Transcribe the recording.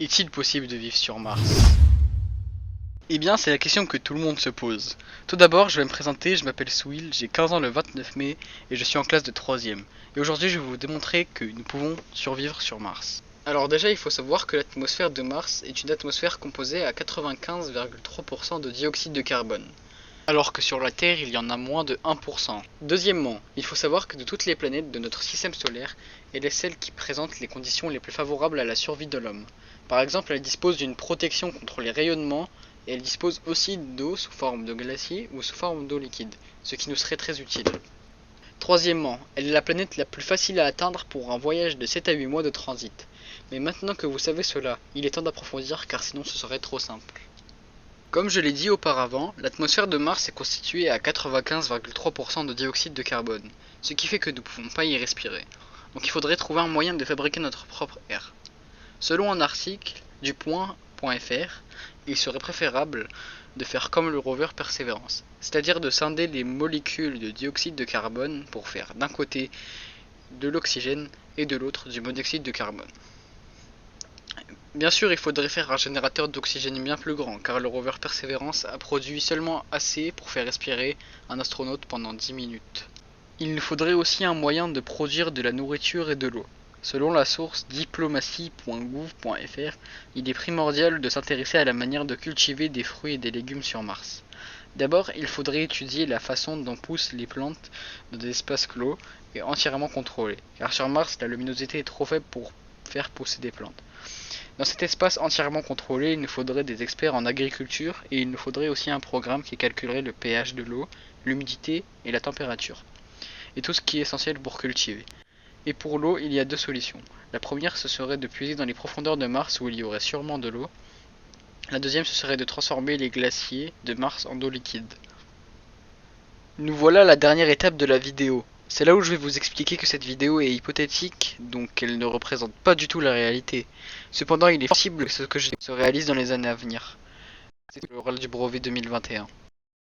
Est-il possible de vivre sur Mars? Eh bien, c'est la question que tout le monde se pose. Tout d'abord, je vais me présenter, je m'appelle Souil, j'ai 15 ans le 29 mai et je suis en classe de 3ème. Et aujourd'hui, je vais vous démontrer que nous pouvons survivre sur Mars. Alors déjà, il faut savoir que l'atmosphère de Mars est une atmosphère composée à 95,3% de dioxyde de carbone, alors que sur la Terre, il y en a moins de 1%. Deuxièmement, il faut savoir que de toutes les planètes de notre système solaire, elle est celle qui présente les conditions les plus favorables à la survie de l'homme. Par exemple, elle dispose d'une protection contre les rayonnements et elle dispose aussi d'eau sous forme de glacier ou sous forme d'eau liquide, ce qui nous serait très utile. Troisièmement, elle est la planète la plus facile à atteindre pour un voyage de 7 à 8 mois de transit. Mais maintenant que vous savez cela, il est temps d'approfondir car sinon ce serait trop simple. Comme je l'ai dit auparavant, l'atmosphère de Mars est constituée à 95,3% de dioxyde de carbone, ce qui fait que nous ne pouvons pas y respirer. Donc il faudrait trouver un moyen de fabriquer notre propre air. Selon un article du point.fr, il serait préférable de faire comme le rover Perseverance, c'est-à-dire de scinder les molécules de dioxyde de carbone pour faire d'un côté de l'oxygène et de l'autre du monoxyde de carbone. Bien sûr, il faudrait faire un générateur d'oxygène bien plus grand, car le rover Perseverance a produit seulement assez pour faire respirer un astronaute pendant 10 minutes. Il nous faudrait aussi un moyen de produire de la nourriture et de l'eau. Selon la source diplomatie.gouv.fr, il est primordial de s'intéresser à la manière de cultiver des fruits et des légumes sur Mars. D'abord, il faudrait étudier la façon dont poussent les plantes dans des espaces clos et entièrement contrôlés, car sur Mars, la luminosité est trop faible pour faire pousser des plantes. Dans cet espace entièrement contrôlé, il nous faudrait des experts en agriculture et il nous faudrait aussi un programme qui calculerait le pH de l'eau, l'humidité et la température, et tout ce qui est essentiel pour cultiver. Et pour l'eau, il y a deux solutions. La première, ce serait de puiser dans les profondeurs de Mars où il y aurait sûrement de l'eau. La deuxième, ce serait de transformer les glaciers de Mars en eau liquide. Nous voilà à la dernière étape de la vidéo. C'est là où je vais vous expliquer que cette vidéo est hypothétique, donc elle ne représente pas du tout la réalité. Cependant, il est possible que ce que je se réalise dans les années à venir. C'est l'oral du brevet 2021.